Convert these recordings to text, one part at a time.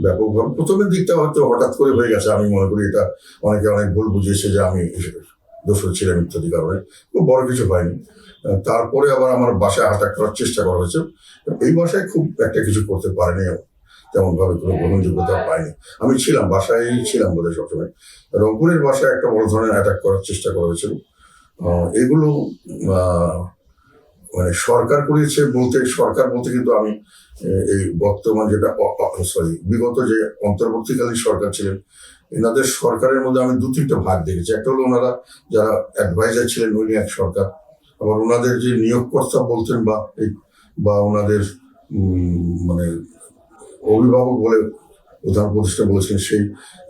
ব্যাপকভাবে প্রথমের দিকটা হয়তো হঠাৎ করে হয়ে গেছে, আমি মনে করি এটা অনেকে অনেক ভুল বুঝিয়েছে যে আমি দোষর ছিলাম ইত্যাদি কারণে, খুব বড় কিছু হয়নি। তারপরে আবার আমার বাসায় অ্যাটাক করার চেষ্টা করা হয়েছে। এই বাসায় খুব একটা কিছু করতে পারেনি, তেমন ভাবে কোনো গ্রহণযোগ্যতা পাইনি। আমি ছিলাম বাসায় ছিলাম বোধহয় সবসময়। রংপুরের বাসায় একটা বড় ধরনের অ্যাটাক করার চেষ্টা করা হয়েছিল। এগুলো মানে সরকার করেছে বলতে, সরকার বলতে কিন্তু আমি এই বর্তমান যেটা বিগত যে অন্তর্বর্তীকালীন সরকার ছিলেন, এনাদের সরকারের মধ্যে আমি দু তিনটা ভাগ দেখেছি। একটা হলো ওনারা যারা অ্যাডভাইজার ছিলেন উনি এক সরকার, আবার ওনাদের যে নিয়োগকর্তা বলতেন বা ওনাদের মানে অভিভাবক বলে প্রধান উপদেষ্টা বলেছেন সেই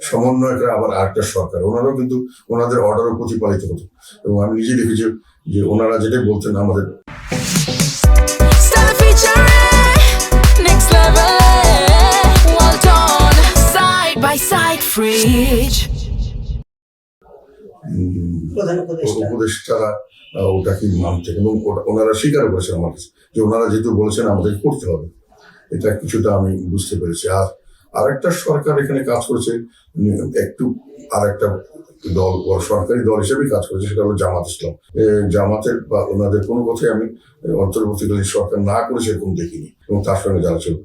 সমন্বয়করা আবার আরেকটা সরকার, ওনারাও কিন্তু ওনাদের অর্ডারও প্রতিপালিত হতো। এবং আমি নিজে দেখেছি যে ওনারা যেটাই বলতেন আমাদের উপদেষ্টারা ওটাকে মানতেন এবং ওনারা স্বীকার করেছেন আমার কাছে যে ওনারা যেহেতু বলেছেন আমাদের করতে হবে, এটা কিছুটা আমি বুঝতে পেরেছি। আর আরেকটা সরকার এখানে কাজ করেছে, একটু আরেকটা দল সরকারি দল হিসেবেই কাজ করেছে, সেটা হলো জামাত ইসলাম। জামাতের বা ওনাদের কোনো কথাই আমি অন্তর্বর্তীকালীন সরকার না করে সেরকম দেখিনি, এবং তার সঙ্গে যারা ছিল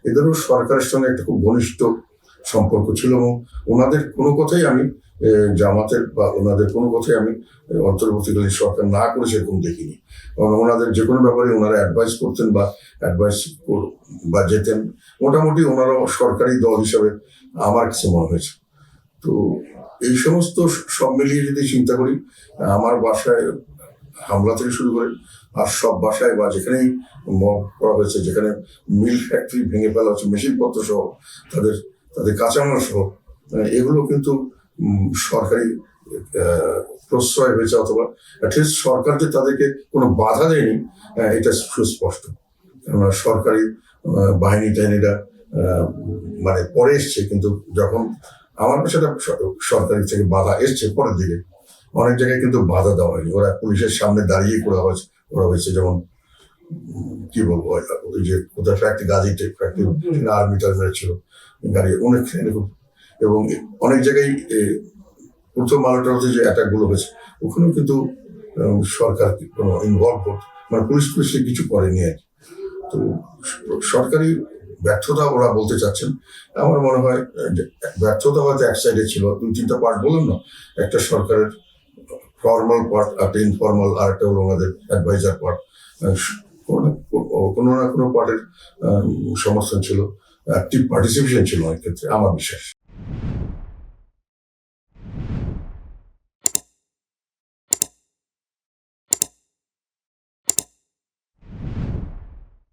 এদেরও সরকারের সঙ্গে একটা খুব ঘনিষ্ঠ সম্পর্ক ছিল, এবং ওনাদের কোনো কথাই আমি জামাতের বা ওনাদের কোনো কথাই আমি অন্তর্বর্তীকালীন সরকার না করে সেরকম দেখিনি। কারণ ওনাদের যে কোনো ব্যাপারে ওনারা অ্যাডভাইস করতেন বা যেতেন, মোটামুটি ওনারাও সরকারি দল হিসাবে আমার কাছে মনে হয়েছে। তো এই সমস্ত সব মিলিয়ে যদি চিন্তা করি, আমার বাসায় হামলা থেকে শুরু করে আর সব বাসায় বা যেখানেই মব করা হয়েছে, যেখানে মিল ফ্যাক্টরি ভেঙে ফেলা হচ্ছে, মেশিনপত্র সহ তাদের কাঁচামাল সহ, এগুলো কিন্তু সরকারি প্রশ্রয় হয়েছে, অথবা অ্যাটলিস্ট সরকার যে তাদেরকে কোনো বাধা দেয়নি এটা সুস্পষ্ট। কেননা সরকারি বাহিনী টাহিনীরা মানে পরে এসছে, কিন্তু যখন আমার সেটা সরকারি থেকে বাধা এসছে পরের দিকে, অনেক জায়গায় কিন্তু বাধা দেওয়া হয়নি, ওরা পুলিশের সামনে দাঁড়িয়ে করা হয়েছে। যেমন কি বলবো, ওই যে কোথায় ফ্যাক্টরি গাজীতে ফ্যাক্টরি আর্মি টার্মিনাল ছিল গাড়ি অনেক, এবং অনেক জায়গায় প্রথম আলোটাতে যে অ্যাটাক গুলো হয়েছে ওখানেও কিন্তু সরকার কোনো ইনভলভ মানে পুলিশ কিছু করেনি আর কি। তো সরকারি ব্যর্থতা ওরা বলতে চাচ্ছেন, আমার মনে হয় ব্যর্থতা হয়তো এক সাইডে ছিল, দুই তিনটা পার্ট বলুন না, একটা সরকারের ফর্মাল পার্ট, একটা ইনফর্মাল, আর একটা হলো ওনাদের অ্যাডভাইজার পার্ট, কোনো না কোনো পার্টের সমর্থন ছিল, অ্যাক্টিভ পার্টিসিপেশন ছিল অনেক ক্ষেত্রে, আমার বিশ্বাস।